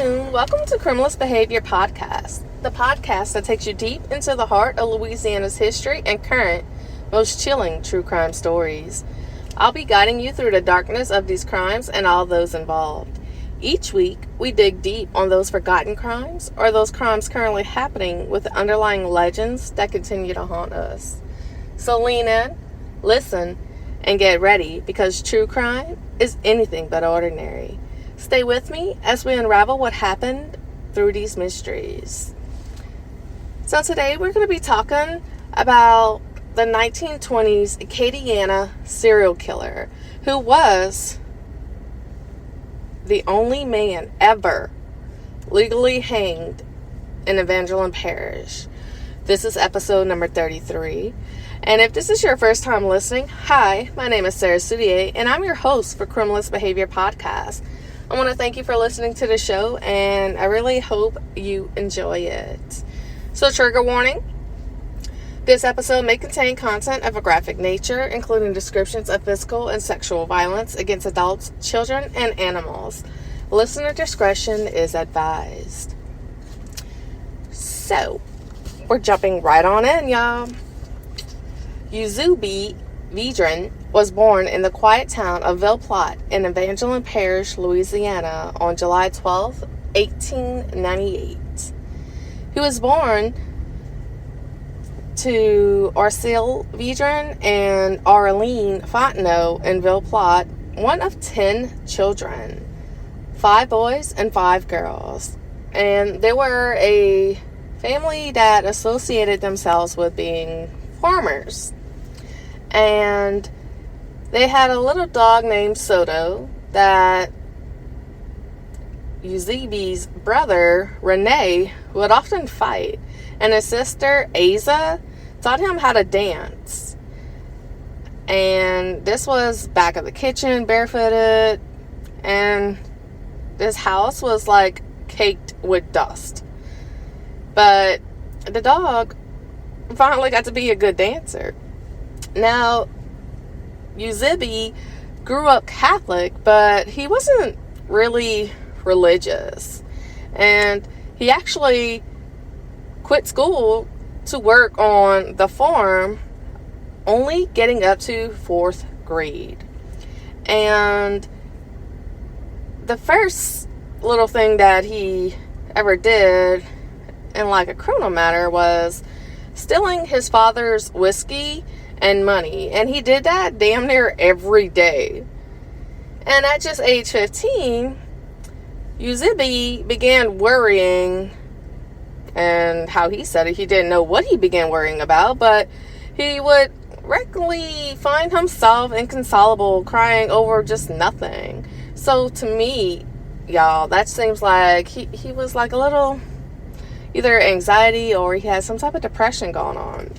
afternoon. Welcome to Criminalist Behavior Podcast, the podcast that takes you deep into the heart of Louisiana's history and current, most chilling true crime stories. I'll be guiding you through the darkness of these crimes and all those involved. Each week, we dig deep on those forgotten crimes or those crimes currently happening with the underlying legends that continue to haunt us. So lean in, listen, and get ready because true crime is anything but ordinary. Stay with me as we unravel what happened through these mysteries. So today we're going to be talking about the 1920s Acadiana serial killer who was the only man ever legally hanged in Evangeline Parish. This is episode number 33. And if this is your first time listening, hi, my name is Sarah Soudier, and I'm your host for Criminalist Behavior Podcast. I want to thank you for listening to the show, and I really hope you enjoy it. So, trigger warning. This episode may contain content of a graphic nature, including descriptions of physical and sexual violence against adults, children, and animals. Listener discretion is advised. So, we're jumping right on in, y'all. Euzebe Vidrine was born in the quiet town of Ville Platte in Evangeline Parish, Louisiana on July 12, 1898. He was born to Arcille Vidrine and Arlene Fontenot in Ville Platte, one of 10 children, 5 boys and 5 girls. And they were a family that associated themselves with being farmers. And they had a little dog named Soto that Eusebe's brother, Rene, would often fight. And his sister, Asa, taught him how to dance. And this was back of the kitchen, barefooted. And this house was like caked with dust. But the dog finally got to be a good dancer. Now, Euzebe grew up Catholic, but he wasn't really religious. And he actually quit school to work on the farm, only getting up to 4th grade. And the first little thing that he ever did in like a criminal matter was stealing his father's whiskey and money, and he did that damn near every day. And at just age 15, Euzebe began worrying, and how he said it, he didn't know what he began worrying about, but he would regularly find himself inconsolable, crying over just nothing. So to me, y'all, that seems like he was like a little either anxiety or he had some type of depression going on.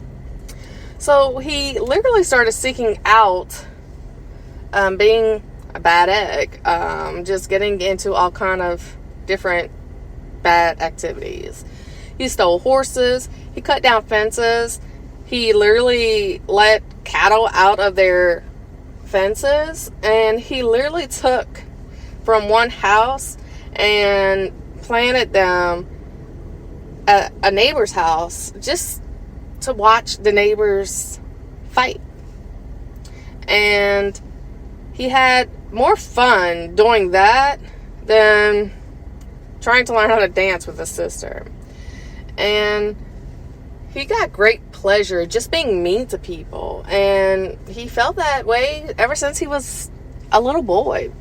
So he literally started seeking out being a bad egg, just getting into all kind of different bad activities. He stole horses, he cut down fences, he literally let cattle out of their fences, and he literally took from one house and planted them at a neighbor's house just to watch the neighbors fight. And he had more fun doing that than trying to learn how to dance with his sister. And he got great pleasure just being mean to people. And he felt that way ever since he was a little boy.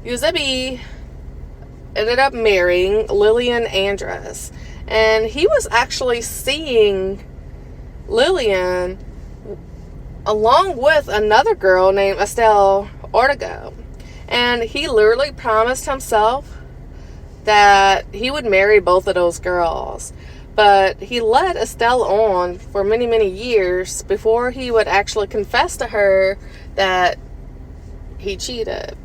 Euzebe ended up marrying Lillian Andress. And he was actually seeing Lillian along with another girl named Estelle Ortega. And he literally promised himself that he would marry both of those girls. But he led Estelle on for many, many years before he would actually confess to her that he cheated.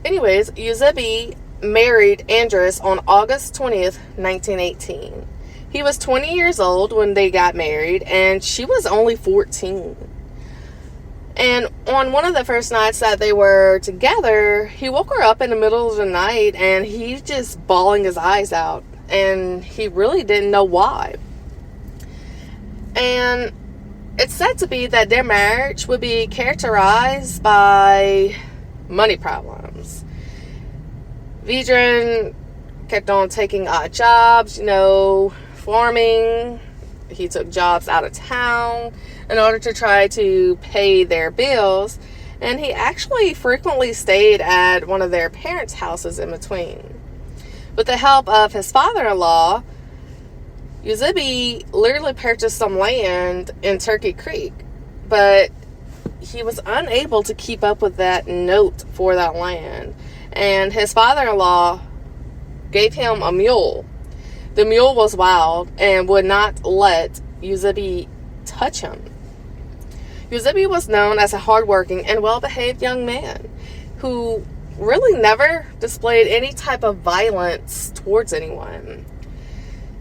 Anyways, Euzebe married Andress on August 20th, 1918. He was 20 years old when they got married, and she was only 14. And on one of the first nights that they were together, he woke her up in the middle of the night and he's just bawling his eyes out. And he really didn't know why. And it's said to be that their marriage would be characterized by money problems. Vidrine kept on taking odd jobs, farming. He took jobs out of town in order to try to pay their bills. And he actually frequently stayed at one of their parents' houses in between. With the help of his father-in-law, Euzebe literally purchased some land in Turkey Creek, but he was unable to keep up with that note for that land. And his father-in-law gave him a mule. The mule was wild and would not let Euzebe touch him. Euzebe was known as a hardworking and well-behaved young man who really never displayed any type of violence towards anyone.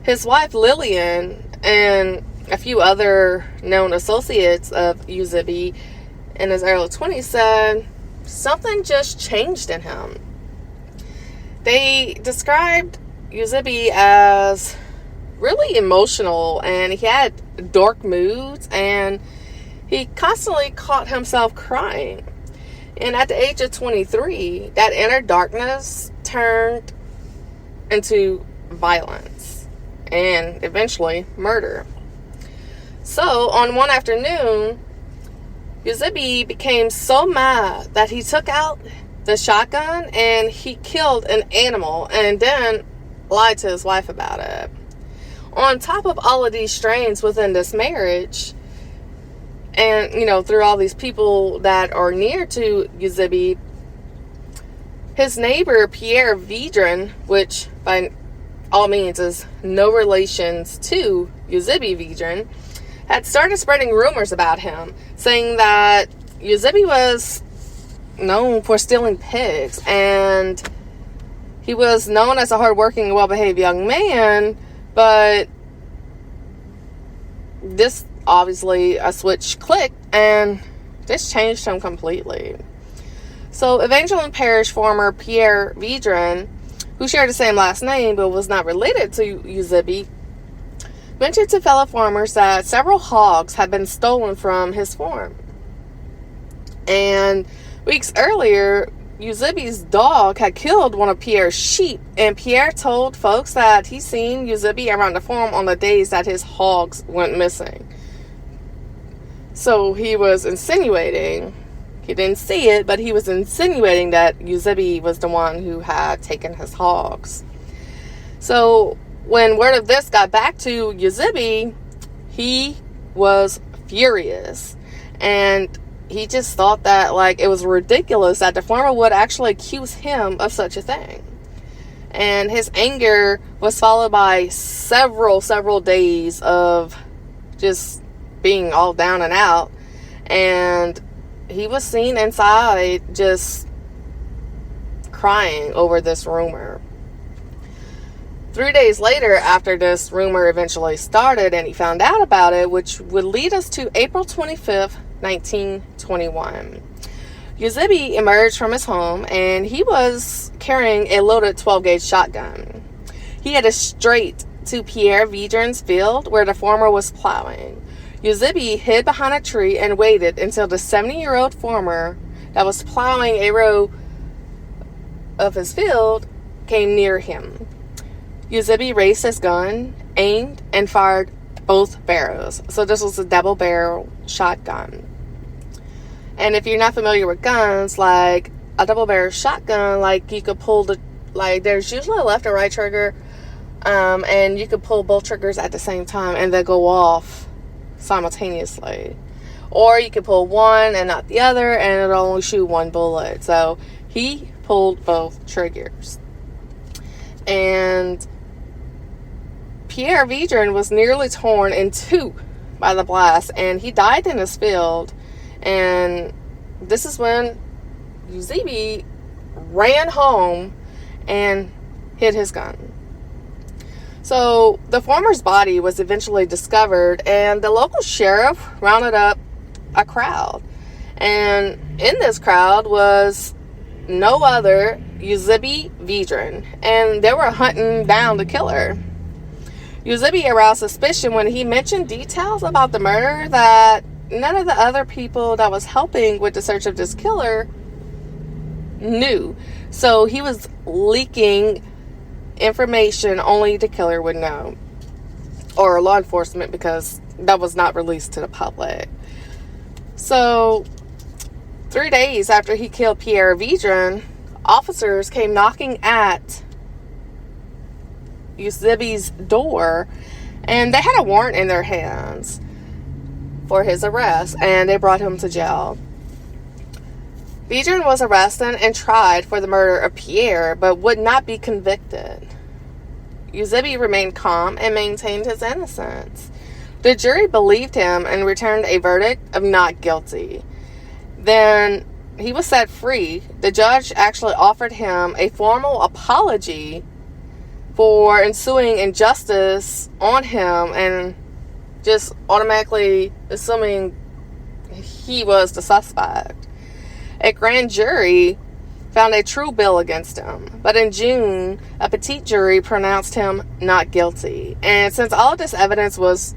His wife Lillian and a few other known associates of Euzebe in his early 20s said something just changed in him. They described Euzebe as really emotional, and he had dark moods, and he constantly caught himself crying. And at the age of 23, that inner darkness turned into violence and eventually murder. So on one afternoon, Euzebe became so mad that he took out the shotgun and he killed an animal and then lied to his wife about it. On top of all of these strains within this marriage, and through all these people that are near to Euzebe, his neighbor Pierre Vidrine, which by all means is no relations to Euzebe Vidrine, had started spreading rumors about him, saying that Euzebe was known for stealing pigs, and he was known as a hardworking and well-behaved young man, but this obviously a switch clicked, and this changed him completely. So Evangeline Parish former Pierre Vidrine, who shared the same last name but was not related to Euzebe, mentioned to fellow farmers that several hogs had been stolen from his farm. And weeks earlier, Euzebe's dog had killed one of Pierre's sheep, and Pierre told folks that he seen Euzebe around the farm on the days that his hogs went missing. So he was insinuating, he didn't see it, but he was insinuating that Euzebe was the one who had taken his hogs. So when word of this got back to Euzebe, he was furious, and he just thought that it was ridiculous that the farmer would actually accuse him of such a thing. And his anger was followed by several days of just being all down and out, and he was seen inside just crying over this rumor. 3 days later, after this rumor eventually started and he found out about it, which would lead us to April 25th, 1921. Euzebe emerged from his home, and he was carrying a loaded 12-gauge shotgun. He headed straight to Pierre Vidrine's field where the farmer was plowing. Euzebe hid behind a tree and waited until the 70-year-old farmer that was plowing a row of his field came near him. Euzebe raised his gun, aimed, and fired both barrels. So this was a double-barrel shotgun. And if you're not familiar with guns, a double-barrel shotgun, you could pull there's usually a left or right trigger, and you could pull both triggers at the same time, and they go off simultaneously. Or you could pull one and not the other, and it'll only shoot one bullet. So he pulled both triggers. And Pierre Vidrine was nearly torn in two by the blast, and he died in his field. And this is when Euzebe ran home and hid his gun. So the farmer's body was eventually discovered, and the local sheriff rounded up a crowd. And in this crowd was no other Euzebe Vidrine, and they were hunting down the killer. Euzebe aroused suspicion when he mentioned details about the murder that none of the other people that was helping with the search of this killer knew. So he was leaking information only the killer would know, or law enforcement, because that was not released to the public. So 3 days after he killed Pierre Vidrine, officers came knocking at Eusebe's door, and they had a warrant in their hands for his arrest, and they brought him to jail. Vidrine was arrested and tried for the murder of Pierre, but would not be convicted. Euzebe remained calm and maintained his innocence. The jury believed him and returned a verdict of not guilty. Then he was set free. The judge actually offered him a formal apology for ensuing injustice on him and just automatically assuming he was the suspect. A grand jury found a true bill against him, but in June, a petite jury pronounced him not guilty. And since all of this evidence was,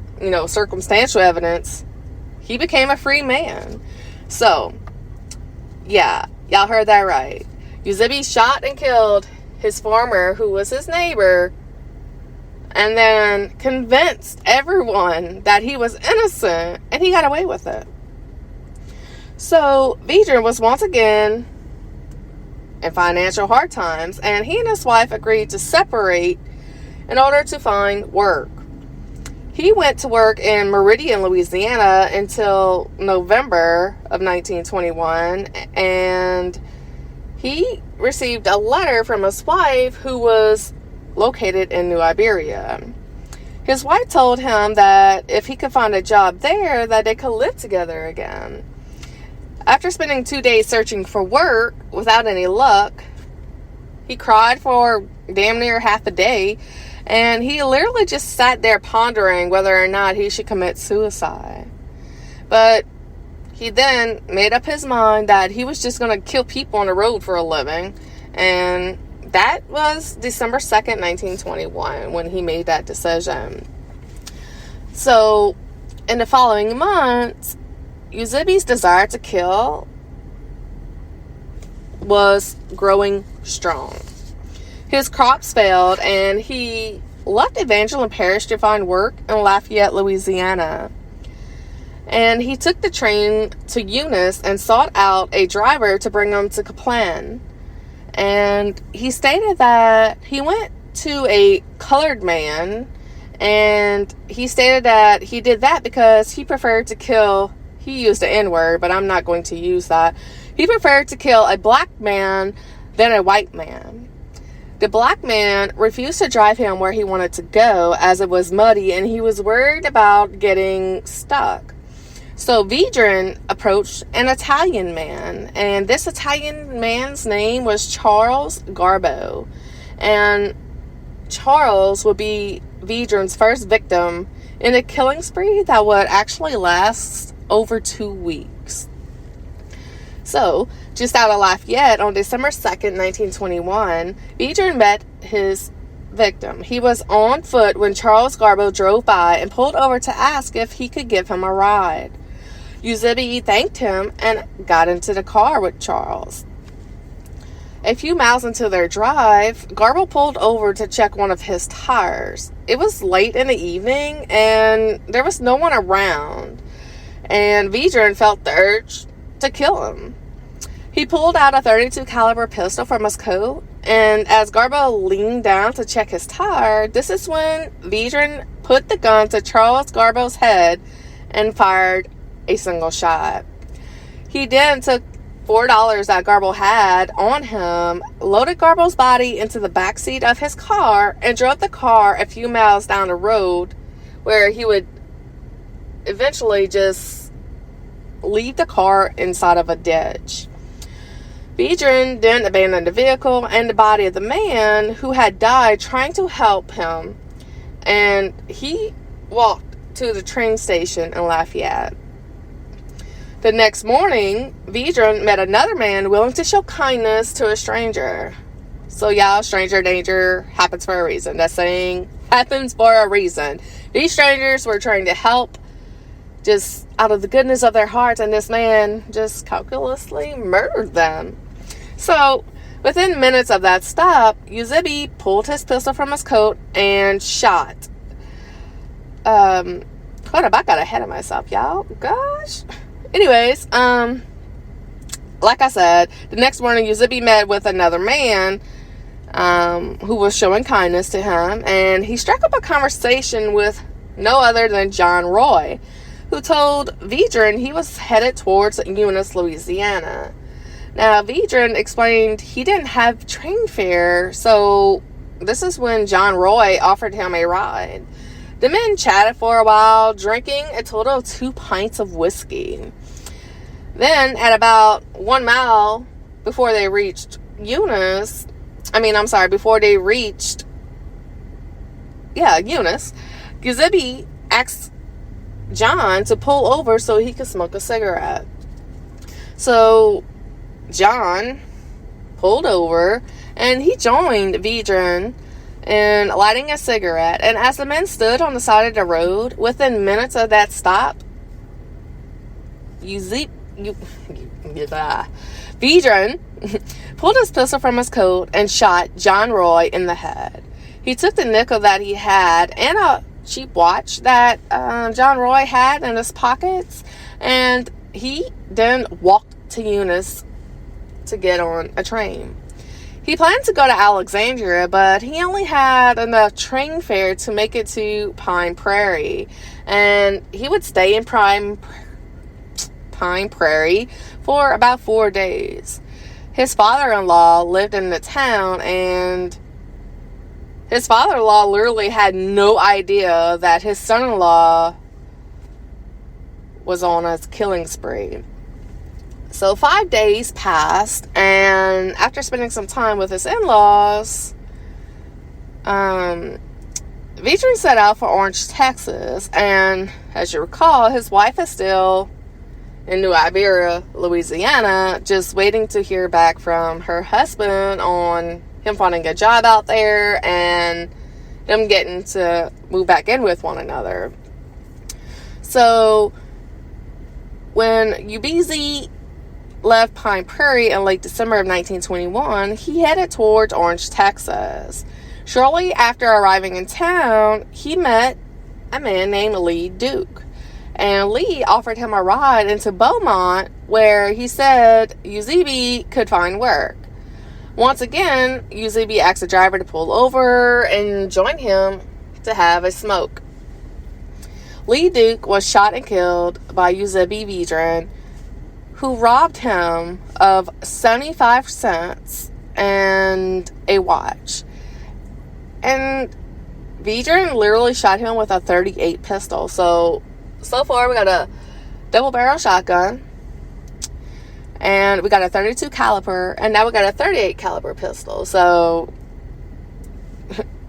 circumstantial evidence, he became a free man. So, yeah, y'all heard that right. Euzebe shot and killed his farmer, who was his neighbor, and then convinced everyone that he was innocent, and he got away with it. So, Vidrine was once again in financial hard times, and he and his wife agreed to separate in order to find work. He went to work in Meridian, Louisiana until November of 1921, and he received a letter from his wife, who was located in New Iberia. His wife told him that if he could find a job there, that they could live together again. After spending 2 days searching for work without any luck, he cried for damn near half a day, and he literally just sat there pondering whether or not he should commit suicide. But he then made up his mind that he was just going to kill people on the road for a living, and that was December 2nd, 1921, when he made that decision. So, in the following months, Eusebe's desire to kill was growing strong. His crops failed, and he left Evangeline Parish to find work in Lafayette, Louisiana. And he took the train to Eunice and sought out a driver to bring him to Kaplan. And he stated that he went to a colored man, and he stated that he did that because he preferred to kill, he used the N-word, but I'm not going to use that. He preferred to kill a black man than a white man. The black man refused to drive him where he wanted to go as it was muddy, and he was worried about getting stuck. So Vidrine approached an Italian man, and this Italian man's name was Charles Garbo. And Charles would be Vidrine's first victim in a killing spree that would actually last over 2 weeks. So, just out of Lafayette, on December 2nd, 1921, Vidrine met his victim. He was on foot when Charles Garbo drove by and pulled over to ask if he could give him a ride. Euzebe thanked him and got into the car with Charles. A few miles into their drive, Garbo pulled over to check one of his tires. It was late in the evening, and there was no one around, and Vidrine felt the urge to kill him. He pulled out a .32 caliber pistol from his coat, and as Garbo leaned down to check his tire, this is when Vidrine put the gun to Charles Garbo's head and fired a single shot. He then took $4 that Garbo had on him, loaded Garbo's body into the backseat of his car, and drove the car a few miles down the road, where he would eventually just leave the car inside of a ditch. Vidrine then abandoned the vehicle and the body of the man who had died trying to help him, and he walked to the train station in Lafayette. The next morning, Vidrine met another man willing to show kindness to a stranger. So, y'all, stranger danger happens for a reason. That saying happens for a reason. These strangers were trying to help just out of the goodness of their hearts, and this man just calculously murdered them. So, within minutes of that stop, Euzebe pulled his pistol from his coat and shot. Hold up, I got ahead of myself, y'all. Gosh. Anyways, like I said, the next morning, Euzebe met with another man who was showing kindness to him, and he struck up a conversation with no other than John Roy, who told Vidrine he was headed towards Eunice, Louisiana. Now, Vidrine explained he didn't have train fare, so this is when John Roy offered him a ride. The men chatted for a while, drinking a total of 2 pints of whiskey. Then, at about 1 mile before they reached Eunice, Euzebe asked John to pull over so he could smoke a cigarette. So, John pulled over, and he joined Vidrine in lighting a cigarette. And as the men stood on the side of the road, within minutes of that stop, Vidrine pulled his pistol from his coat and shot John Roy in the head. He took the nickel that he had and a cheap watch that John Roy had in his pockets, and he then walked to Eunice to get on a train. He planned to go to Alexandria, but he only had enough train fare to make it to Pine Prairie, and he would stay in Pine Prairie for about 4 days. His father-in-law lived in the town, and his father-in-law literally had no idea that his son-in-law was on a killing spree. So 5 days passed, and after spending some time with his in-laws, Vidrine set out for Orange, Texas, and as you recall, his wife is still in New Iberia, Louisiana, just waiting to hear back from her husband on him finding a job out there and them getting to move back in with one another. So when Euzebe left Pine Prairie in late December of 1921, he headed towards Orange, Texas. Shortly after arriving in town, he met a man named Lee Duke. And Lee offered him a ride into Beaumont, where he said Euzebe could find work. Once again, Euzebe asked the driver to pull over and join him to have a smoke. Lee Duke was shot and killed by Euzebe Vidrine, who robbed him of 75 cents and a watch. And Vidrine literally shot him with a .38 pistol. So far we got a double barrel shotgun, and we got a .32 caliber, and now we got a .38 caliber pistol. So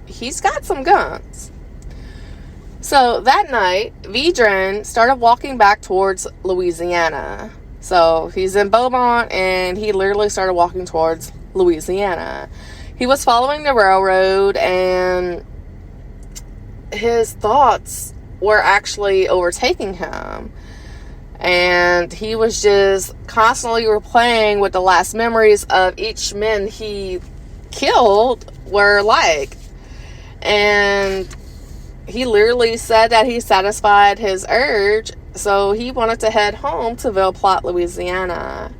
he's got some guns. So that night, Vidrine started walking back towards Louisiana. So he's in Beaumont, and he literally started walking towards Louisiana. He was following the railroad, and his thoughts were actually overtaking him. And he was just constantly replaying what the last memories of each man he killed were like. And he literally said that he satisfied his urge, so he wanted to head home to Ville Platte, Louisiana.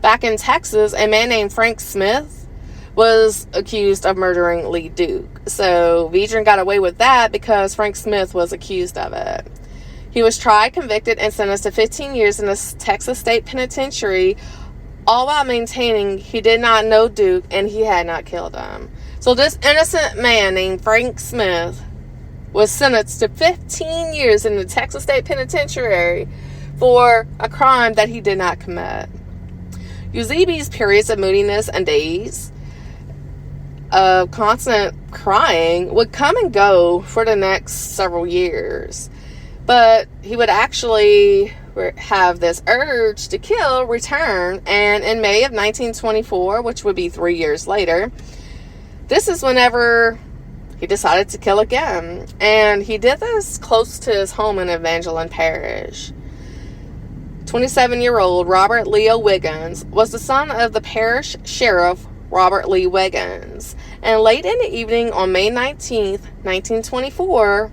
Back in Texas, a man named Frank Smith was accused of murdering Lee Duke. So Vidrine got away with that because Frank Smith was accused of it. He was tried, convicted, and sentenced to 15 years in the Texas State Penitentiary, all while maintaining he did not know Duke and he had not killed him. So this innocent man named Frank Smith was sentenced to 15 years in the Texas State Penitentiary for a crime that he did not commit. Euzebe's periods of moodiness and days of constant crying would come and go for the next several years. But he would actually have this urge to kill return, and in May of 1924, which would be 3 years later, this is whenever he decided to kill again, and he did this close to his home in Evangeline Parish. 27-year-old Robert Leo Wiggins was the son of the parish sheriff, Robert Lee Wiggins, and late in the evening on May 19th, 1924,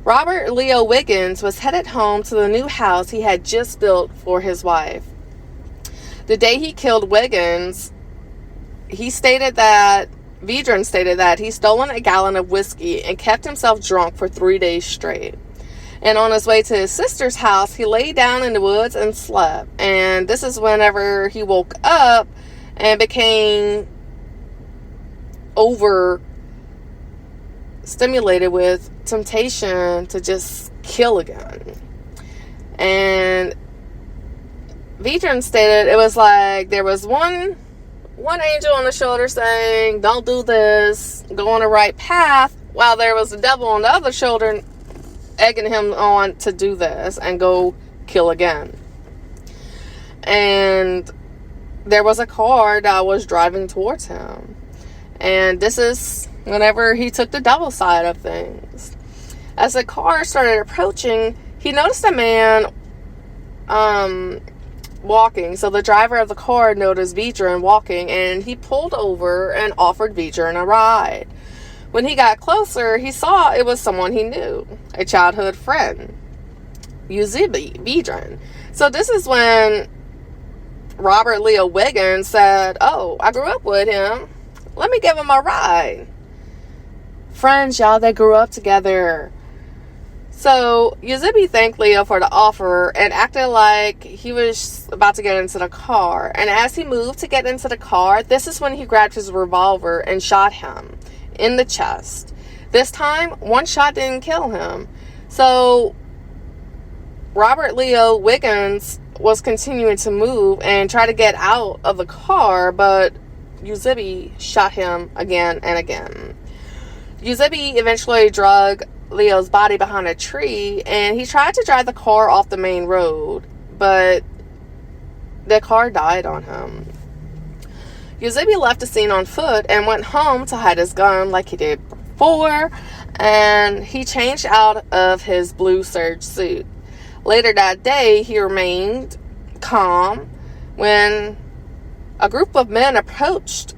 Robert Leo Wiggins was headed home to the new house he had just built for his wife. The day he killed Wiggins, Vidrine stated that he stolen a gallon of whiskey and kept himself drunk for 3 days straight. And on his way to his sister's house, he lay down in the woods and slept. And this is whenever he woke up and became overstimulated with temptation to just kill again. And Vidrine stated it was like there was one angel on the shoulder saying, don't do this, go on the right path, while there was the devil on the other shoulder egging him on to do this and go kill again. And there was a car that was driving towards him. And this is whenever he took the devil side of things. As the car started approaching, he noticed a man walking. So the driver of the car noticed Vidrine walking, and he pulled over and offered Vidrine a ride. When he got closer, he saw it was someone he knew, a childhood friend, Euzebe Vidrine. So this is when Robert Leo Wiggins said, oh, I grew up with him. Let me give him a ride. Friends, y'all, they grew up together. So Euzebe thanked Leo for the offer and acted like he was about to get into the car. And as he moved to get into the car, this is when he grabbed his revolver and shot him in the chest. This time, one shot didn't kill him. So Robert Leo Wiggins was continuing to move and try to get out of the car, but Euzebe shot him again and again. Euzebe eventually dragged Leo's body behind a tree, and he tried to drive the car off the main road, but the car died on him. Euzebe left the scene on foot and went home to hide his gun like he did before, and he changed out of his blue serge suit. Later that day, he remained calm when a group of men approached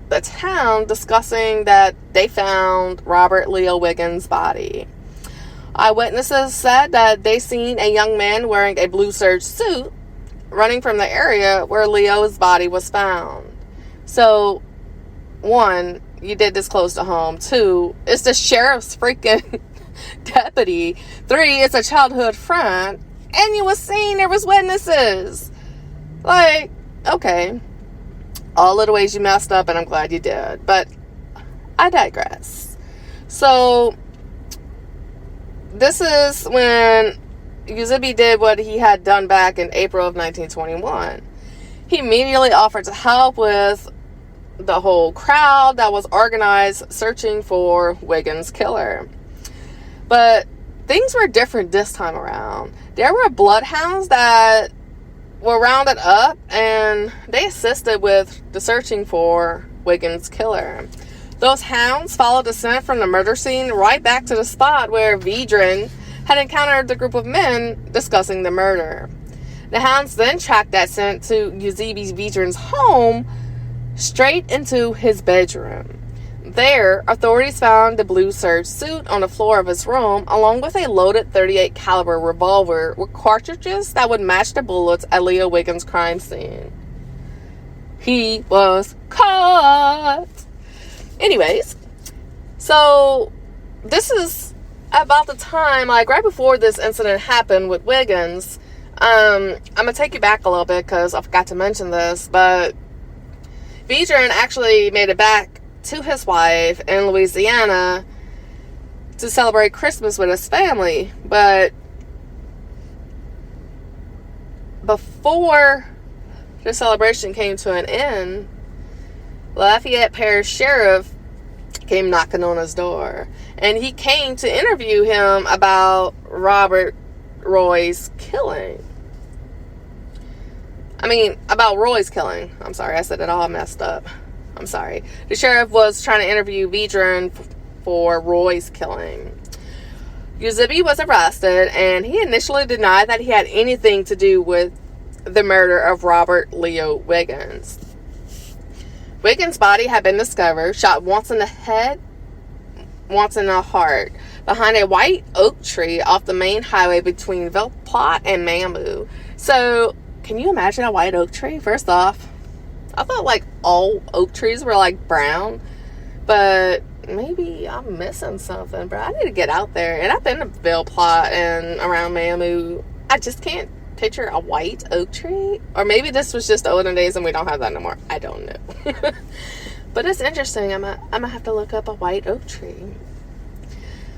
the town discussing that they found Robert Leo Wiggins' body. Eyewitnesses said that they seen a young man wearing a blue serge suit running from the area where Leo's body was found. So, 1, you did this close to home. 2, it's the sheriff's freaking deputy. 3, it's a childhood friend. And you was seen, there was witnesses. Like, okay. All of the ways you messed up, and I'm glad you did. But I digress. So, this is when Euzebe did what he had done back in April of 1921. He immediately offered to help with the whole crowd that was organized searching for Wiggins' killer. But things were different this time around. There were bloodhounds that were rounded up, and they assisted with the searching for Wiggins' killer. Those hounds followed the scent from the murder scene right back to the spot where Vidrine had encountered the group of men discussing the murder. The hounds then tracked that scent to Euzebe Vidrine's home, straight into his bedroom. There, authorities found the blue serge suit on the floor of his room, along with a loaded .38 caliber revolver with cartridges that would match the bullets at Leo Wiggins' crime scene. He was caught! Anyways, so this is about the time, like right before this incident happened with Wiggins. I'm going to take you back a little bit because I forgot to mention this, but Vidrine actually made it back to his wife in Louisiana to celebrate Christmas with his family. But before the celebration came to an end, Lafayette Parish Sheriff came knocking on his door. And he came to interview him about Robert Roy's killing. About Roy's killing. I'm sorry, I said it all messed up. I'm sorry. The sheriff was trying to interview Vidrine for Roy's killing. Euzebe was arrested, and he initially denied that he had anything to do with the murder of Robert Leo Wiggins. Wiggins' body had been discovered, shot once in the head, once in the heart, behind a white oak tree off the main highway between Ville Platte and Mamou. So, can you imagine a white oak tree? First off, I thought like all oak trees were like brown, but maybe I'm missing something, bro. I need to get out there. And I've been to Ville Platte and around Mamou. I just can't picture a white oak tree. Or maybe this was just olden days and we don't have that no more. I don't know. But it's interesting. I'm gonna have to look up a white oak tree.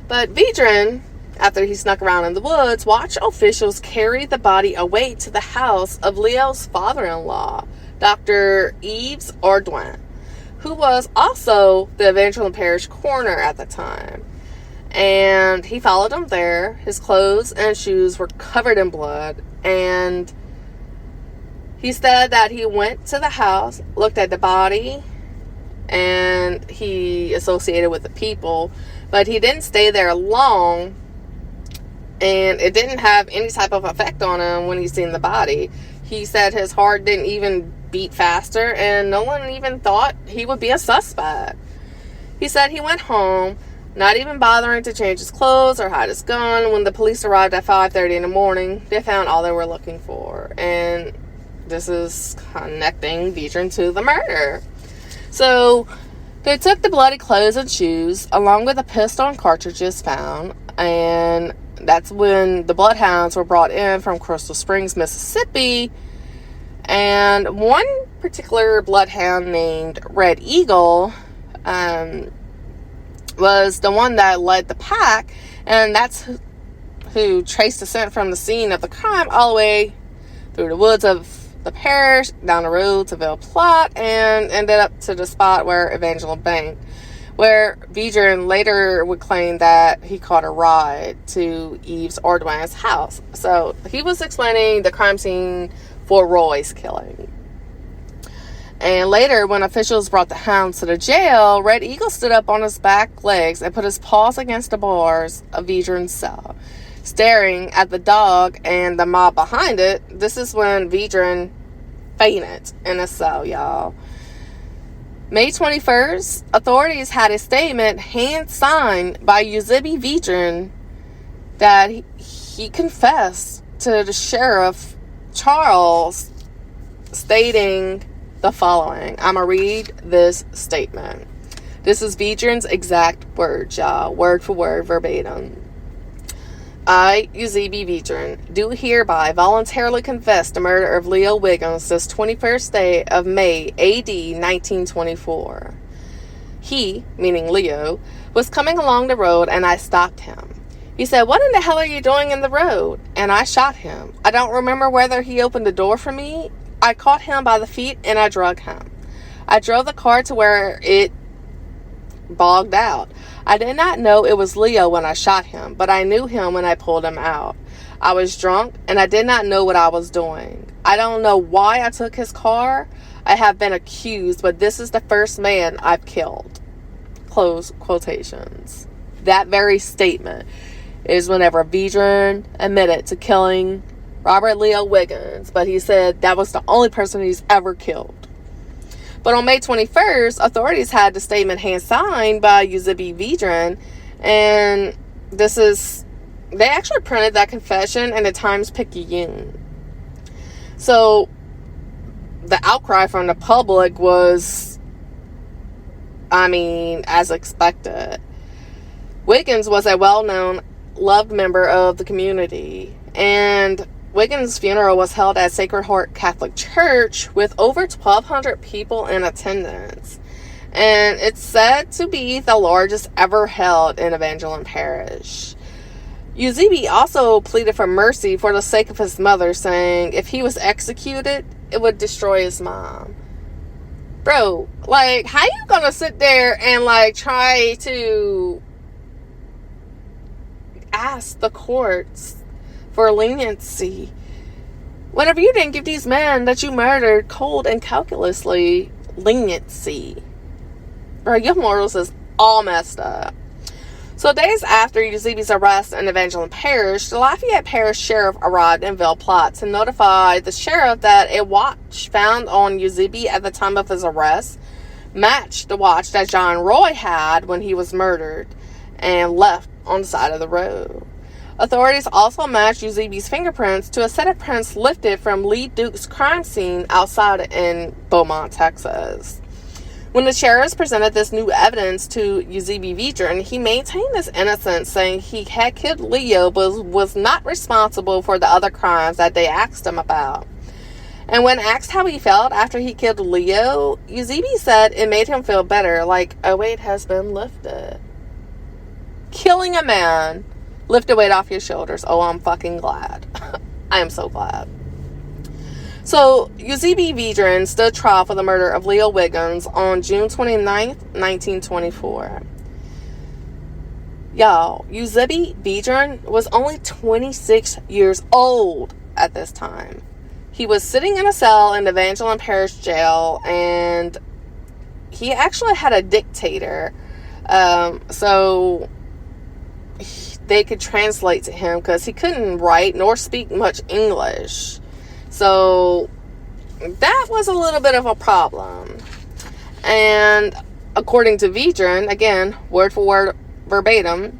But Vidrine, after he snuck around in the woods, watched officials carry the body away to the house of Leo's father-in-law, Dr. Yves Ardouin, who was also the Evangeline Parish coroner at the time. And he followed him there. His clothes and shoes were covered in blood. And he said that he went to the house, looked at the body, and he associated with the people. But he didn't stay there long. And it didn't have any type of effect on him when he seen the body. He said his heart didn't even beat faster, and no one even thought he would be a suspect. He said he went home, not even bothering to change his clothes or hide his gun. When the police arrived at 5:30 in the morning, they found all they were looking for. And this is connecting Vidrine to the murder. So they took the bloody clothes and shoes, along with the pistol and cartridges found, and that's when the bloodhounds were brought in from Crystal Springs, Mississippi. And one particular bloodhound named Red Eagle was the one that led the pack, and that's who traced the scent from the scene of the crime all the way through the woods of the parish, down the road to Ville Platte, and ended up to the spot where Evangeline banked, where Vidrine later would claim that he caught a ride to Yves Ardouin's house. So he was explaining the crime scene for Roy's killing. And later, when officials brought the hounds to the jail, Red Eagle stood up on his back legs and put his paws against the bars of Vidrine's cell, staring at the dog and the mob behind it. This is when Vidrine fainted in his cell, y'all. May 21st, authorities had a statement hand-signed by Euzebe Vidrine that he confessed to the sheriff, Charles, stating the following. I'm going to read this statement. This is Vidrine's exact words, y'all. Word for word, verbatim. I, Euzebe Vidrine, do hereby voluntarily confess the murder of Leo Wiggins this 21st day of May, A.D. 1924. He, meaning Leo, was coming along the road and I stopped him. He said, "What in the hell are you doing in the road?" And I shot him. I don't remember whether he opened the door for me. I caught him by the feet and I drug him. I drove the car to where it bogged out. I did not know it was Leo when I shot him, but I knew him when I pulled him out. I was drunk and I did not know what I was doing. I don't know why I took his car. I have been accused, but this is the first man I've killed. Close quotations. That very statement is whenever Vidrine admitted to killing Robert Leo Wiggins, but he said that was the only person he's ever killed. But on May 21st, authorities had the statement hand-signed by Euzebe Vidrine, and they actually printed that confession in the Times-Picayune. So, the outcry from the public was, as expected. Wiggins was a well-known, loved member of the community, and Wiggins' funeral was held at Sacred Heart Catholic Church with over 1,200 people in attendance. And it's said to be the largest ever held in Evangeline Parish. Euzebe also pleaded for mercy for the sake of his mother, saying if he was executed, it would destroy his mom. Bro, how you gonna sit there and, try to ask the courts for leniency. Whenever you didn't give these men that you murdered cold and calculously leniency. Right, your morals is all messed up. So days after Eusebe's arrest in Evangeline Parish, the Lafayette Parish Sheriff arrived in Ville Platte to notify the sheriff that a watch found on Euzebe at the time of his arrest matched the watch that John Roy had when he was murdered and left on the side of the road. Authorities also matched Eusebe's fingerprints to a set of prints lifted from Lee Duke's crime scene outside in Beaumont, Texas. When the sheriffs presented this new evidence to Euzebe Vidrine, he maintained his innocence, saying he had killed Leo but was not responsible for the other crimes that they asked him about. And when asked how he felt after he killed Leo, Euzebe said it made him feel better, like a weight has been lifted. Killing a man lift a weight off your shoulders. Oh, I'm fucking glad. I am so glad. So, Euzebe Vidrine stood trial for the murder of Leo Wiggins on June 29th, 1924. Y'all, Euzebe Vidrine was only 26 years old at this time. He was sitting in a cell in the Evangeline Parish jail, and he actually had a dictator. So they could translate to him because he couldn't write nor speak much English. So that was a little bit of a problem. And according to Vidrine, again, word for word, verbatim,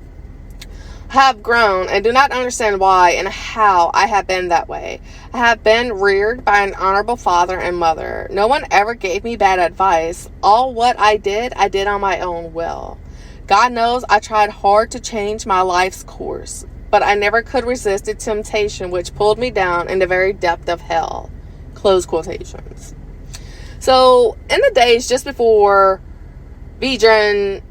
have grown and do not understand why and how I have been that way. I have been reared by an honorable father and mother. No one ever gave me bad advice. All what I did on my own will. God knows I tried hard to change my life's course, but I never could resist the temptation which pulled me down in the very depth of hell. Close quotations. So, in the days just before Vidrine's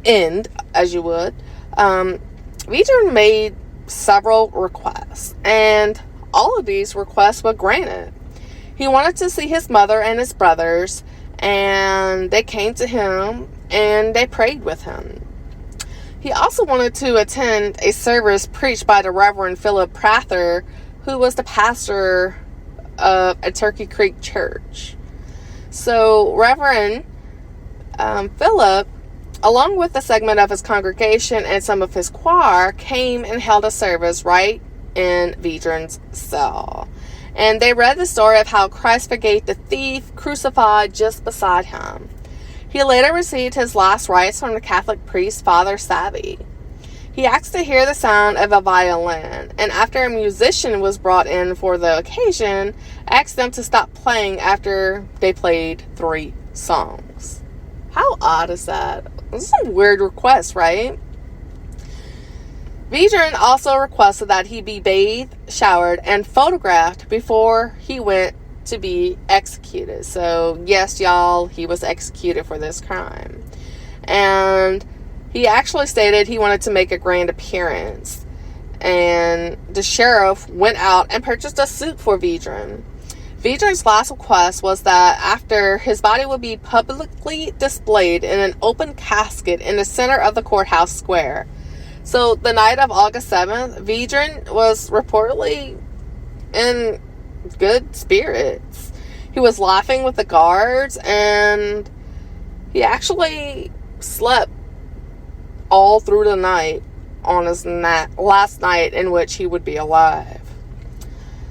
end, as you would, Vidrine made several requests, and all of these requests were granted. He wanted to see his mother and his brothers, and they came to him and they prayed with him. He also wanted to attend a service preached by the Reverend Ville Platte, who was the pastor of a Turkey Creek church. So Reverend Philip, along with a segment of his congregation and some of his choir, came and held a service right in Vidrine's cell. And they read the story of how Christ forgave the thief crucified just beside him. He later received his last rites from the Catholic priest, Father Savvy. He asked to hear the sound of a violin, and after a musician was brought in for the occasion, asked them to stop playing after they played 3 songs. How odd is that? This is a weird request, right? Vidrine also requested that he be bathed, showered, and photographed before he went to be executed. So, yes, y'all, he was executed for this crime. And he actually stated he wanted to make a grand appearance. And the sheriff went out and purchased a suit for Vidrine. Vidrine's last request was that after his body would be publicly displayed in an open casket in the center of the courthouse square. So the night of August 7th, Vidrine was reportedly in good spirits. He was laughing with the guards, and he actually slept all through the night on his last night in which he would be alive.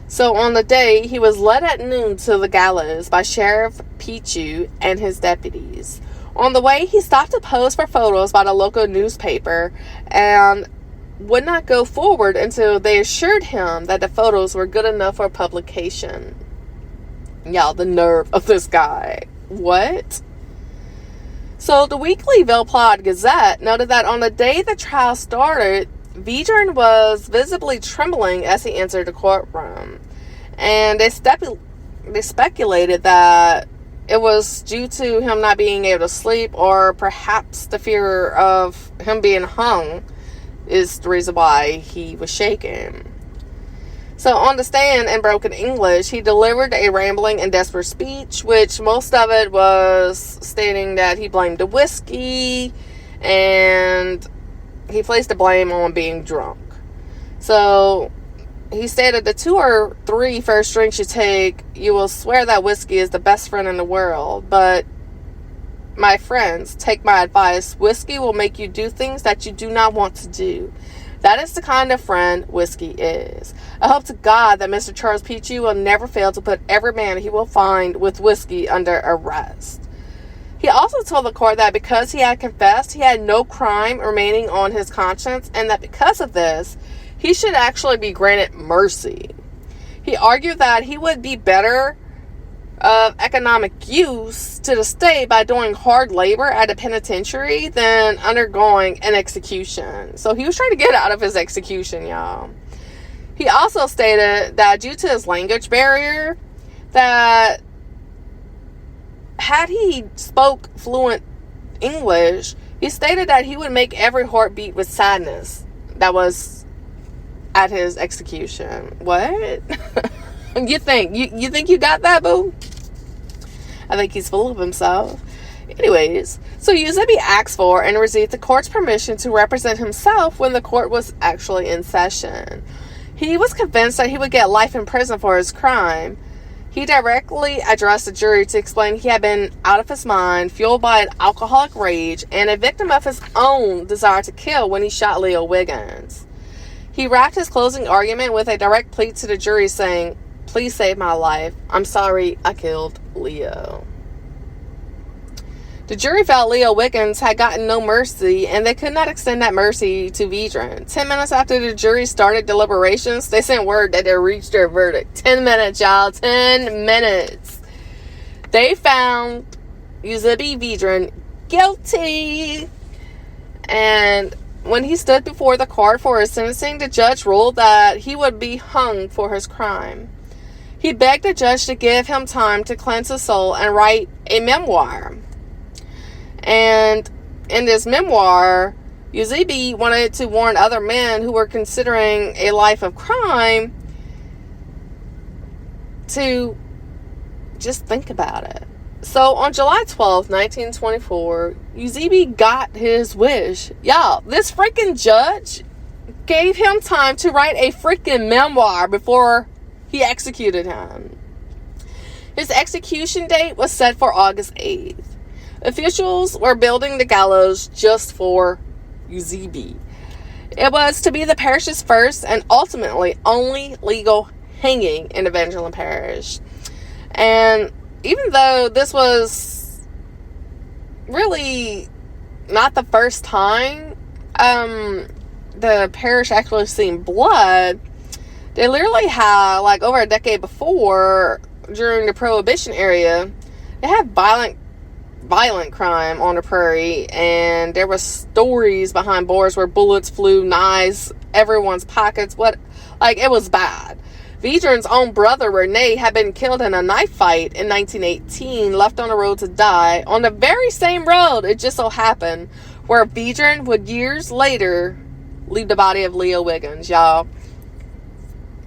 So on the day, he was led at noon to the gallows by Sheriff Pichu and his deputies. On the way, he stopped to pose for photos by the local newspaper and would not go forward until they assured him that the photos were good enough for publication. Y'all, the nerve of this guy. What? So the weekly Ville Platte Gazette noted that on the day the trial started, Vidrine was visibly trembling as he entered the courtroom. And they speculated that it was due to him not being able to sleep, or perhaps the fear of him being hung is the reason why he was shaken. So on the stand in broken English, he delivered a rambling and desperate speech, which most of it was stating that he blamed the whiskey and he placed the blame on being drunk. So he stated, the 2 or 3 first drinks you take, you will swear that whiskey is the best friend in the world. But my friends, take my advice. Whiskey will make you do things that you do not want to do. That is the kind of friend whiskey is. I hope to God that Mr. Charles Peachy will never fail to put every man he will find with whiskey under arrest. He also told the court that because he had confessed, he had no crime remaining on his conscience, and that because of this, he should actually be granted mercy. He argued that he would be better of economic use to the state by doing hard labor at a penitentiary than undergoing an execution. So he was trying to get out of his execution, y'all. He also stated that due to his language barrier, that had he spoke fluent English, he stated that he would make every heart beat with sadness. That was at his execution. What? You think you got that, boo? I think he's full of himself. Anyways, so Euzebe asked for and received the court's permission to represent himself when the court was actually in session. He was convinced that he would get life in prison for his crime. He directly addressed the jury to explain he had been out of his mind, fueled by an alcoholic rage, and a victim of his own desire to kill when he shot Leo Wiggins. He wrapped his closing argument with a direct plea to the jury saying, "Please save my life. I'm sorry I killed Leo." The jury felt Leo Wiggins had gotten no mercy, and they could not extend that mercy to Vidrine. 10 minutes after the jury started deliberations, they sent word that they reached their verdict. 10 minutes, y'all. 10 minutes. They found Euzebe Vidrine guilty. And when he stood before the court for his sentencing, the judge ruled that he would be hung for his crime. He begged the judge to give him time to cleanse his soul and write a memoir. And in this memoir, Euzebe wanted to warn other men who were considering a life of crime to just think about it. So on July 12th, 1924, Euzebe got his wish. Y'all, this freaking judge gave him time to write a freaking memoir before he executed him. His execution date was set for August 8th. Officials were building the gallows just for Euzebe. It was to be the parish's first and ultimately only legal hanging in Evangeline Parish. And even though this was really not the first time the parish actually seen blood, they literally had, like, over a decade before, during the Prohibition era, they had violent crime on the prairie, and there were stories behind bars where bullets flew, knives, everyone's pockets. It was bad. Vidrine's own brother, Rene, had been killed in a knife fight in 1918, left on the road to die, on the very same road, it just so happened, where Vidrine would years later leave the body of Leo Wiggins. Y'all,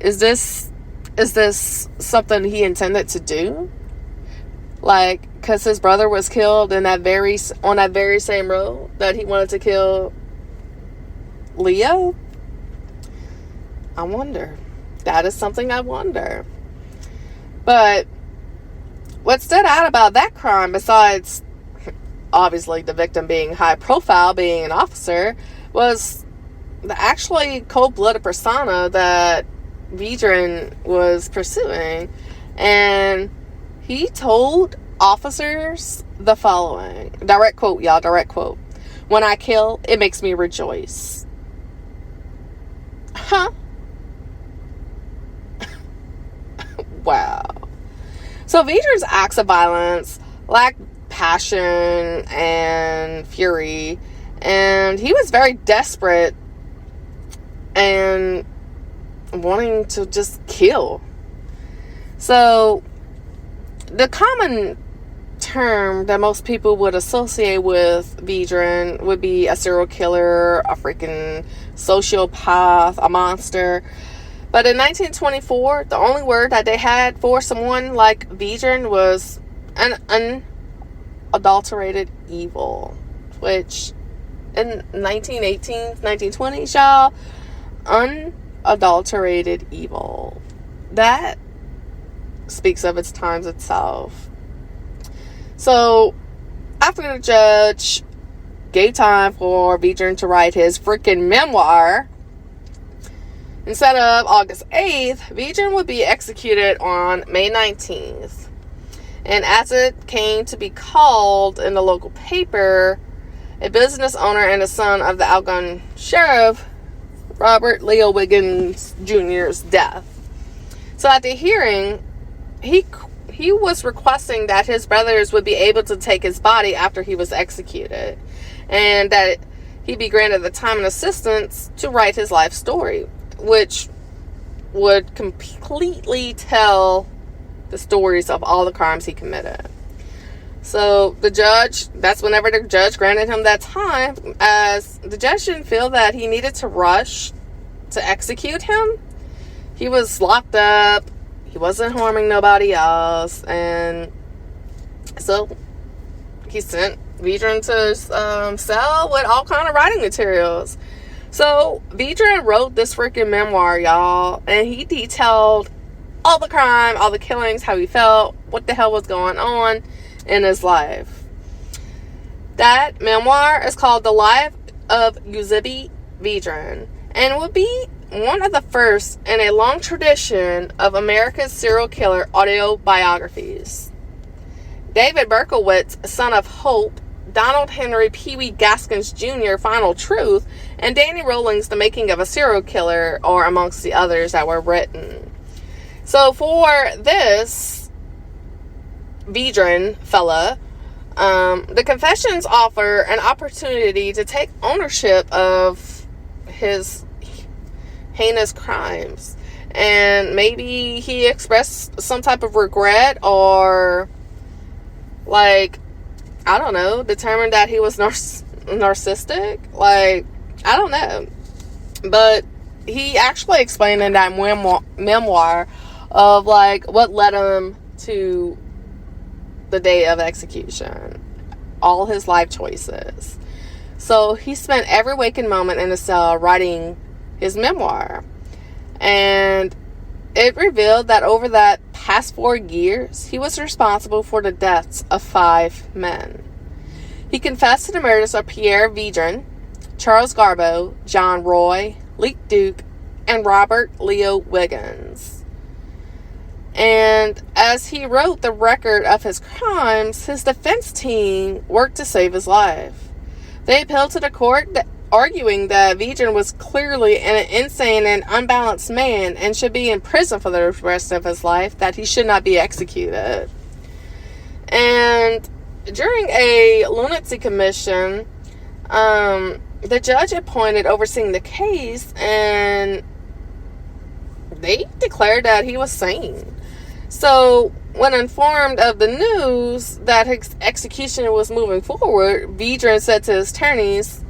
is this something he intended to do? Like, because his brother was killed on that very same road that he wanted to kill Leo? I wonder. That is something I wonder. But what stood out about that crime, besides obviously the victim being high profile, being an officer, was the actually cold-blooded persona that Vidrine was pursuing. And he told officers the following. Direct quote, y'all. Direct quote. "When I kill, it makes me rejoice." Huh? Wow. So Vidrine's acts of violence lacked passion and fury, and he was very desperate and wanting to just kill. So the common term that most people would associate with Vidrine would be a serial killer, a freaking sociopath, a monster. But in 1924, the only word that they had for someone like Vidrine was an unadulterated evil. Which, in 1918s, 1920s, y'all, unadulterated evil. That speaks of its times itself. So, after the judge gave time for Vidrine to write his freaking memoir, instead of August 8th, Vidrine would be executed on May 19th. And as it came to be called in the local paper, a business owner and a son of the outgoing sheriff, Robert Leo Wiggins Jr.'s death. So at the hearing, he was requesting that his brothers would be able to take his body after he was executed, and that he be granted the time and assistance to write his life story, which would completely tell the stories of all the crimes he committed. So the judge, that's whenever the judge granted him that time, as the judge didn't feel that he needed to rush to execute him. He was locked up. He wasn't harming nobody else. And so he sent Vidrine to cell with all kind of writing materials. So Vidrine wrote this freaking memoir, y'all. And he detailed all the crime, all the killings, how he felt, what the hell was going on in his life. That memoir is called The Life of Euzebe Vidrine, and will be one of the first in a long tradition of America's serial killer autobiographies. David Berkowitz, Son of Hope, Donald Henry Pee Wee Gaskins Jr., Final Truth, and Danny Rowling's The Making of a Serial Killer are amongst the others that were written. So for this Vidrine fella, the confessions offer an opportunity to take ownership of his heinous crimes, and maybe he expressed some type of regret, or like, I don't know, determined that he was narcissistic. Like, I don't know, but he actually explained in that memoir of like what led him to the day of execution, all his life choices. So he spent every waking moment in a cell writing his memoir, and it revealed that over that past 4 years, he was responsible for the deaths of 5 men. He confessed to the murders of Pierre Vidrine, Charles Garbo, John Roy, Leek Duke, and Robert Leo Wiggins. And as he wrote the record of his crimes, his defense team worked to save his life. They appealed to the court, arguing that Vidrine was clearly an insane and unbalanced man and should be in prison for the rest of his life, that he should not be executed. And during a lunacy commission, the judge appointed overseeing the case, and they declared that he was sane. So, when informed of the news that his execution was moving forward, Vidrine said to his attorneys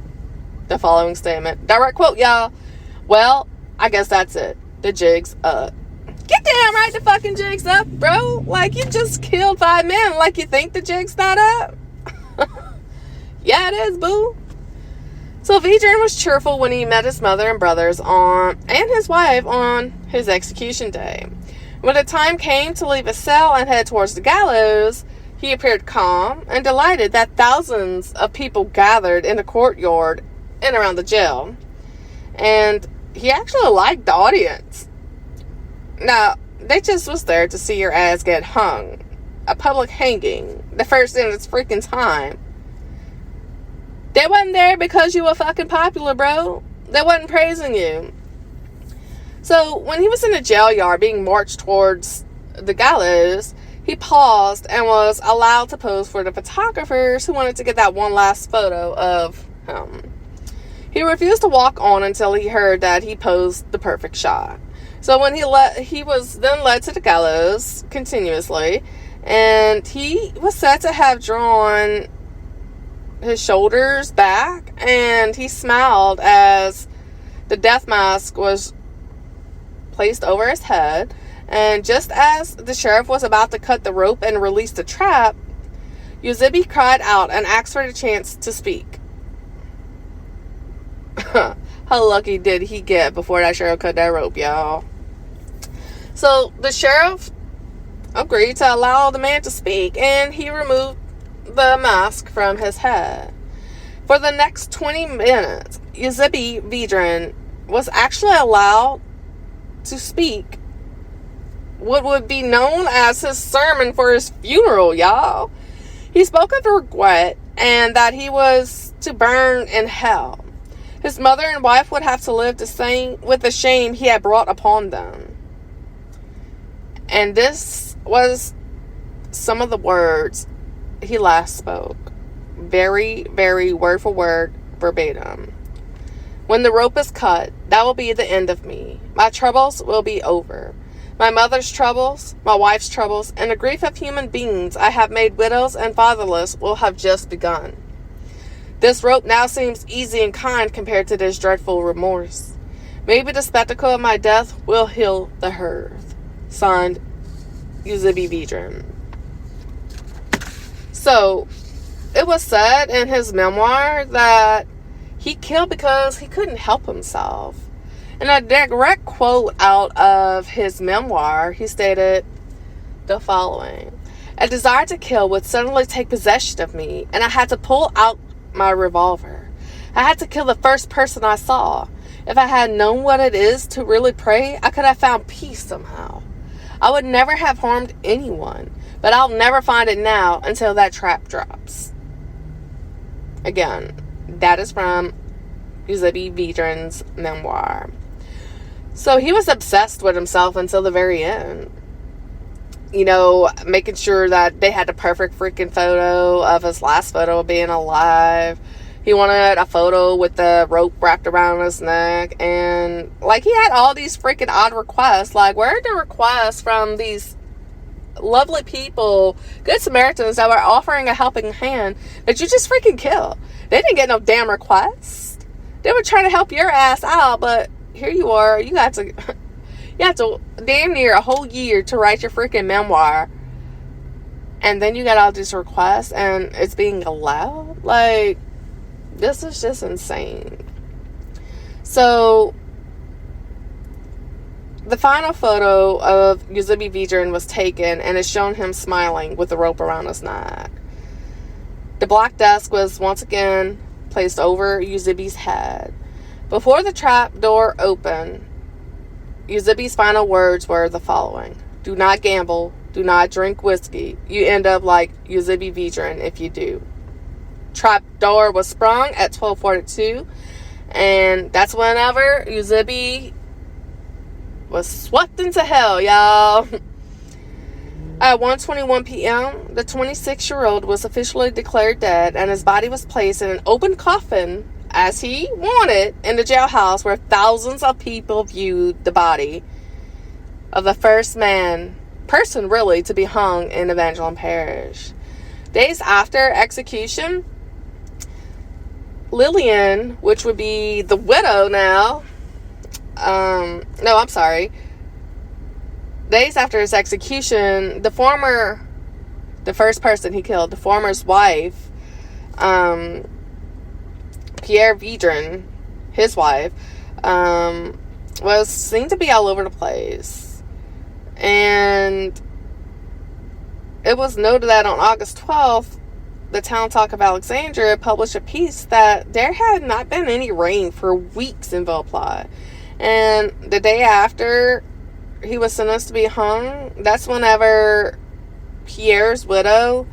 the following statement. Direct quote, y'all. "Well, I guess that's it. The jig's up." Get damn right the fucking jig's up, bro. Like, you just killed 5 men. Like, you think the jig's not up? Yeah, it is, boo. So Vidrine was cheerful when he met his mother and brothers and his wife on his execution day. When the time came to leave his cell and head towards the gallows, he appeared calm and delighted that thousands of people gathered in the courtyard and around the jail. And he actually liked the audience. Now, they just was there to see your ass get hung. A public hanging. The first in its freaking time. They wasn't there because you were fucking popular, bro. They wasn't praising you. So, when he was in the jail yard being marched towards the gallows, he paused and was allowed to pose for the photographers who wanted to get that one last photo of him. He refused to walk on until he heard that he posed the perfect shot. So when he was then led to the gallows continuously, and he was said to have drawn his shoulders back, and he smiled as the death mask was placed over his head. And just as the sheriff was about to cut the rope and release the trap, Euzebe cried out and asked for the chance to speak. How lucky did he get before that sheriff cut that rope, y'all? So the sheriff agreed to allow the man to speak, and he removed the mask from his head. For the next 20 minutes, Euzebe Vidrine was actually allowed to speak what would be known as his sermon for his funeral, y'all. He spoke of regret and that he was to burn in hell. His mother and wife would have to live with the shame he had brought upon them. And this was some of the words he last spoke. Very, very word for word, verbatim. When the rope is cut, that will be the end of me. My troubles will be over. My mother's troubles, my wife's troubles, and the grief of human beings I have made widows and fatherless will have just begun. This rope now seems easy and kind compared to this dreadful remorse. Maybe the spectacle of my death will heal the hurt. Signed, Euzebe Vidrine. So, it was said in his memoir that he killed because he couldn't help himself. In a direct quote out of his memoir, he stated the following: "A desire to kill would suddenly take possession of me, and I had to pull out my revolver. I had to kill the first person I saw. If I had known what it is to really pray, I could have found peace somehow. I would never have harmed anyone, but I'll never find it now until that trap drops." Again, that is from Euzebe Vidrine's memoir. So he was obsessed with himself until the very end. You know, making sure that they had the perfect freaking photo of his last photo of being alive. He wanted a photo with the rope wrapped around his neck. And, like, he had all these freaking odd requests. Like, where are the requests from these lovely people, good Samaritans, that were offering a helping hand that you just freaking killed? They didn't get no damn requests. They were trying to help your ass out, but here you are. You have to damn near a whole year to write your freaking memoir, and then you got all these requests, and it's being allowed. Like, this is just insane. So, the final photo of Euzebe Vidrine was taken, and it shown him smiling with the rope around his neck. The black desk was once again placed over Euzebe's head. Before the trap door opened, Euzebe's final words were the following: "Do not gamble. Do not drink whiskey. You end up like Euzebe Vidrine if you do." Trap door was sprung at 12:42, and that's whenever Euzebe was swept into hell, y'all. At 1:21 p.m., the 26-year-old was officially declared dead, and his body was placed in an open coffin, as he wanted, in the jailhouse, where thousands of people viewed the body of the first person really to be hung in Evangeline Parish. Days after execution, Lillian, which would be the widow now, days after his execution, the first person he killed, the former's wife, Pierre Vidrine, his wife, was seen to be all over the place. And it was noted that on August 12th, the Town Talk of Alexandria published a piece that there had not been any rain for weeks in Ville Platte. And the day after he was sentenced to be hung, that's whenever Pierre's widow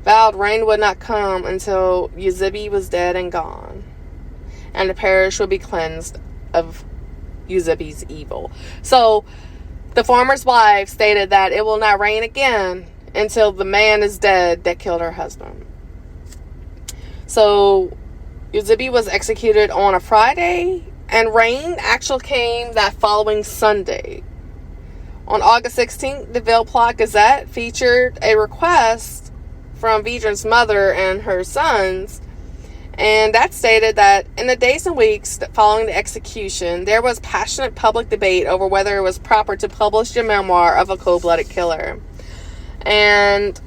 vowed rain would not come until Euzebe was dead and gone, and the parish would be cleansed of Euzebe's evil. So the farmer's wife stated that it will not rain again until the man is dead that killed her husband. So Euzebe was executed on a Friday, and rain actually came that following Sunday. On August 16th, the Ville Platte Gazette featured a request from Vidrine's mother and her sons, and that stated that in the days and weeks following the execution, there was passionate public debate over whether it was proper to publish the memoir of a cold-blooded killer. And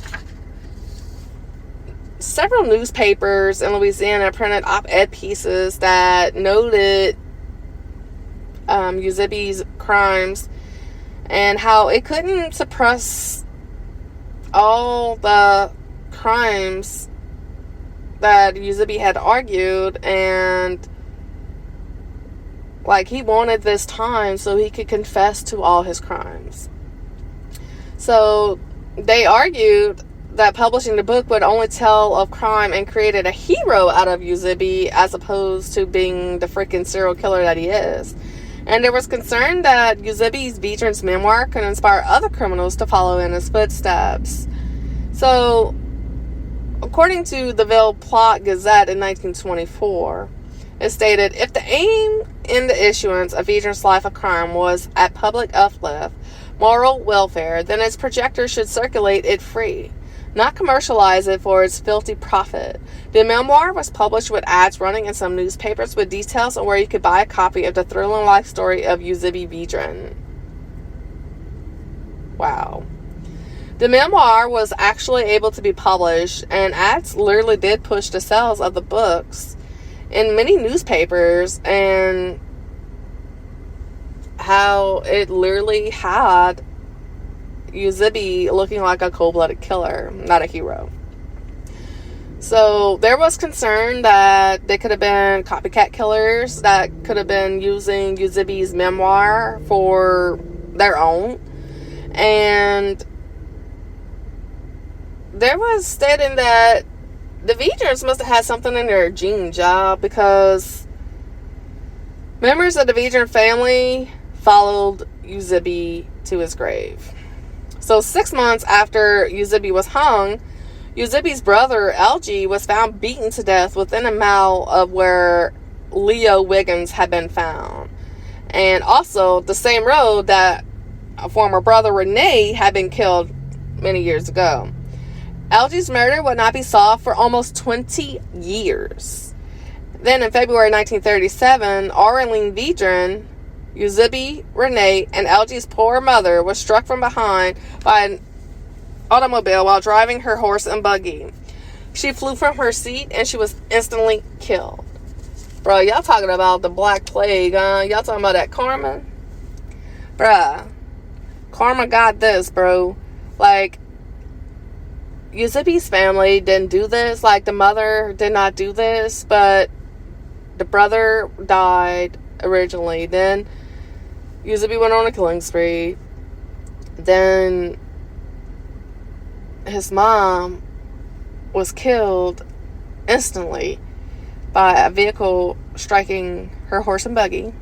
several newspapers in Louisiana printed op-ed pieces that noted Eusebe's crimes, and how it couldn't suppress all the crimes that Euzebe had argued, and like he wanted this time so he could confess to all his crimes. So they argued that publishing the book would only tell of crime and created a hero out of Euzebe as opposed to being the freaking serial killer that he is. And there was concern that Euzebe Vidrine's memoir could inspire other criminals to follow in his footsteps. So, according to the Ville Platte Gazette in 1924, it stated, if the aim in the issuance of Vidrine's Life of Crime was at public uplift, moral welfare, then its projector should circulate it free, not commercialize it for its filthy profit. The memoir was published with ads running in some newspapers with details on where you could buy a copy of the thrilling life story of Euzebe Vidrine. Wow. The memoir was actually able to be published, and ads literally did push the sales of the books in many newspapers, and how it literally had Euzebe looking like a cold-blooded killer, not a hero. So there was concern that they could have been copycat killers that could have been using Eusebe's memoir for their own. And there was stating that the Vidrines must have had something in their gene job, because members of the Vidrine family followed Euzebe to his grave. So 6 months after Euzebe was hung, Eusebe's brother, Algie, was found beaten to death within a mile of where Leo Wiggins had been found. And also the same road that a former brother, Renee, had been killed many years ago. Algie's murder would not be solved for almost 20 years. Then in February 1937, Aureline Vidrine, Euzebe, Renee, and Algie's poor mother was struck from behind by an automobile while driving her horse and buggy. She flew from her seat and she was instantly killed. Bro, y'all talking about the Black Plague, huh? Y'all talking about that karma? Bruh, karma got this, bro. Like, Eusebe's family didn't do this. Like, the mother did not do this, but the brother died originally. Then Euzebe went on a killing spree. Then his mom was killed instantly by a vehicle striking her horse and buggy.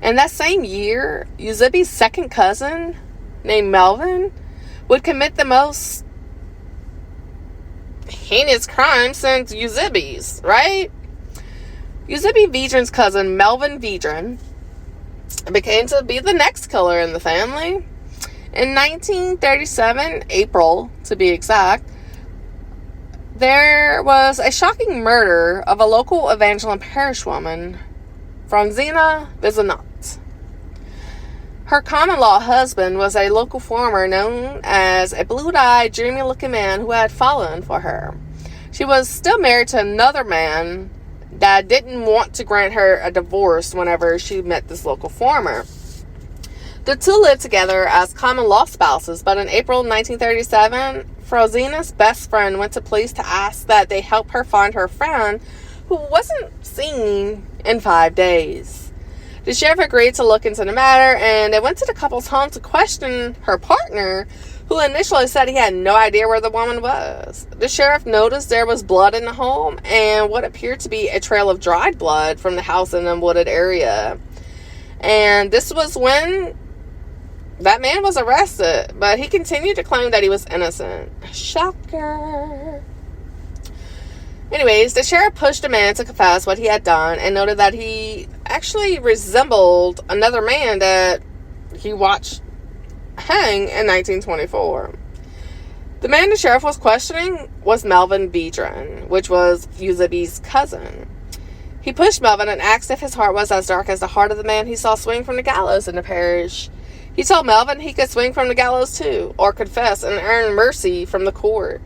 And that same year, Eusebe's second cousin, named Melvin, would commit the most heinous crime since Eusebe's, right? Euzebe Vidrine's cousin, Melvin Vidrine, became to be the next killer in the family. In 1937, April to be exact, there was a shocking murder of a local Evangeline Parish woman, Francina Vizonat. Her common-law husband was a local farmer known as a blue-eyed, dreamy-looking man who had fallen for her. She was still married to another man that didn't want to grant her a divorce whenever she met this local farmer. The two lived together as common-law spouses, but in April 1937, Francina's best friend went to police to ask that they help her find her friend who wasn't seen in 5 days. The sheriff agreed to look into the matter, and they went to the couple's home to question her partner, who initially said he had no idea where the woman was. The sheriff noticed there was blood in the home and what appeared to be a trail of dried blood from the house in a wooded area. And this was when that man was arrested, but he continued to claim that he was innocent. Shocker. Anyways, the sheriff pushed the man to confess what he had done and noted that he actually resembled another man that he watched hang in 1924. The man the sheriff was questioning was Melvin Vidrine, which was Eusebe's cousin. He pushed Melvin and asked if his heart was as dark as the heart of the man he saw swing from the gallows in the parish. He told Melvin he could swing from the gallows too, or confess and earn mercy from the court.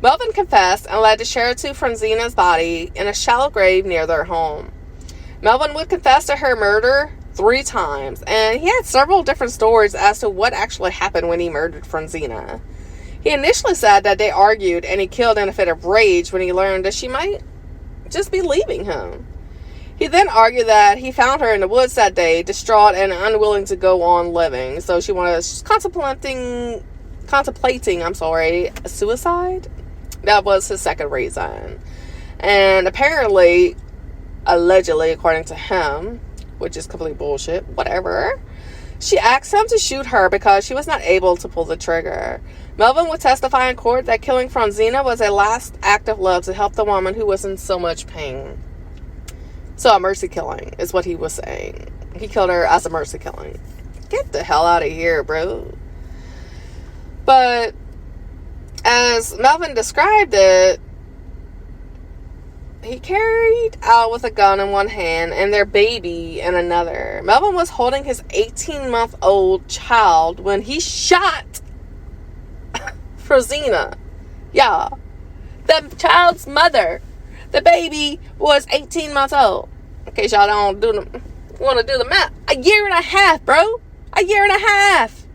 Melvin confessed and led the sheriff to Francina's body in a shallow grave near their home. Melvin would confess to her murder 3 times, and he had several different stories as to what actually happened when he murdered Franzina. He initially said that they argued and he killed in a fit of rage when he learned that she might just be leaving him. He then argued that he found her in the woods that day, distraught and unwilling to go on living. So she was contemplating suicide. That was his second reason. And apparently, allegedly, according to him, which is complete bullshit, whatever, she asked him to shoot her because she was not able to pull the trigger. Melvin would testify in court that killing Franzina was a last act of love to help the woman who was in so much pain. So a mercy killing is what he was saying. He killed her as a mercy killing. Get the hell out of here, bro. But as Melvin described it, he carried out with a gun in one hand and their baby in another. Melvin was holding his 18-month-old child when he shot Franzina. Yeah. The child's mother. The baby was 18 months old. In case y'all don't want to do the math. A year and a half, bro. A year and a half.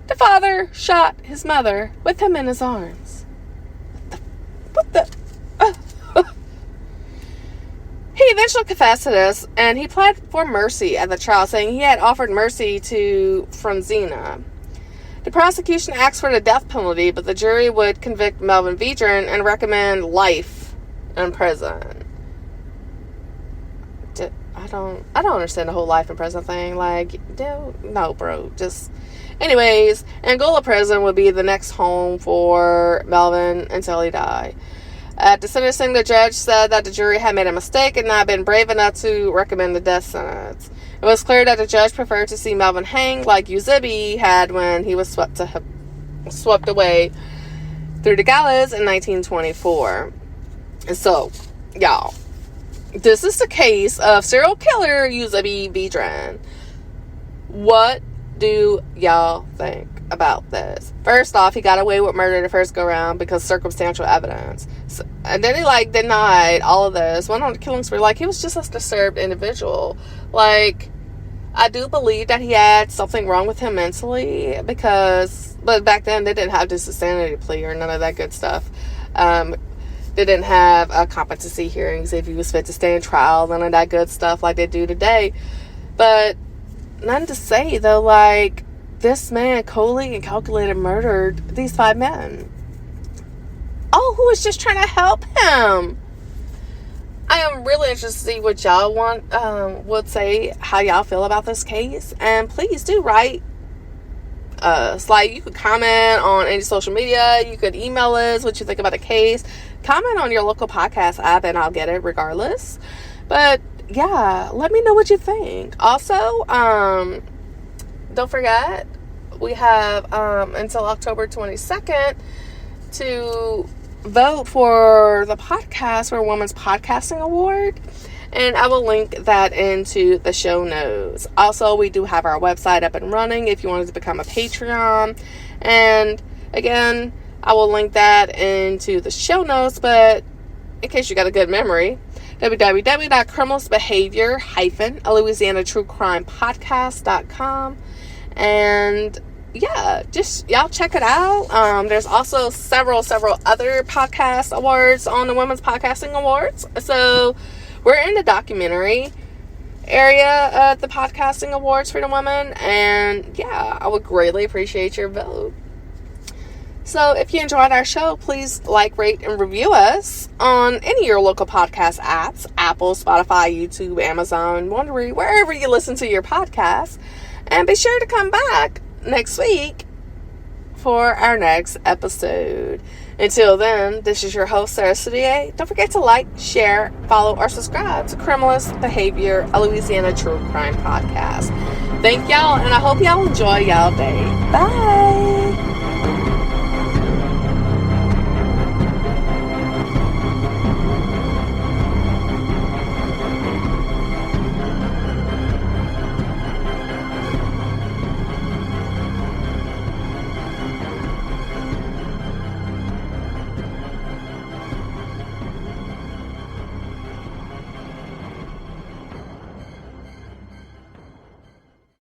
The father shot his mother with him in his arms. What the? He eventually confessed to this, and he pled for mercy at the trial, saying he had offered mercy to Franzina. The prosecution asked for the death penalty, but the jury would convict Melvin Vidrine and recommend life in prison. I don't understand the whole life in prison thing. Like, no, bro. Just, anyways, Angola prison would be the next home for Melvin until he died. At the sentencing, the judge said that the jury had made a mistake and not been brave enough to recommend the death sentence. It was clear that the judge preferred to see Melvin hanged like Euzebe had when he was swept away through the gallows in 1924. And so, y'all, this is the case of serial killer Euzebe Vidrine. What do y'all think about this? First off, he got away with murder the first go round because circumstantial evidence. And then he denied all of this. Went on the killing spree. He was just a disturbed individual. I do believe that he had something wrong with him mentally but back then they didn't have this insanity plea or none of that good stuff. They didn't have competency hearings if he was fit to stand trial, none of that good stuff like they do today. But nothing to say though, this man coldly and calculated murdered these 5 men. All who was just trying to help him. I am really interested to see what y'all would say, how y'all feel about this case. And please do write us. You could comment on any social media. You could email us what you think about the case. Comment on your local podcast app and I'll get it regardless. But yeah, let me know what you think. Also, don't forget, we have until October 22nd to vote for the podcast for Women's Podcasting Award, and I will link that into the show notes. Also, we do have our website up and running if you wanted to become a Patreon, and again, I will link that into the show notes, but in case you got a good memory, www.criminalsbehavior-louisianatruecrimepodcast.com, and yeah, just y'all check it out. There's also several other podcast awards on the Women's Podcasting Awards. So we're in the documentary area of the Podcasting Awards for the women. And yeah, I would greatly appreciate your vote. So if you enjoyed our show, please rate, and review us on any of your local podcast apps. Apple, Spotify, YouTube, Amazon, Wondery, wherever you listen to your podcasts. And be sure to come back next week for our next episode. Until then, this is your host, Sarah Soudier. Don't forget to share, follow, or subscribe to Criminalist Behavior, a Louisiana True Crime Podcast. Thank y'all, and I hope y'all enjoy y'all day. Bye!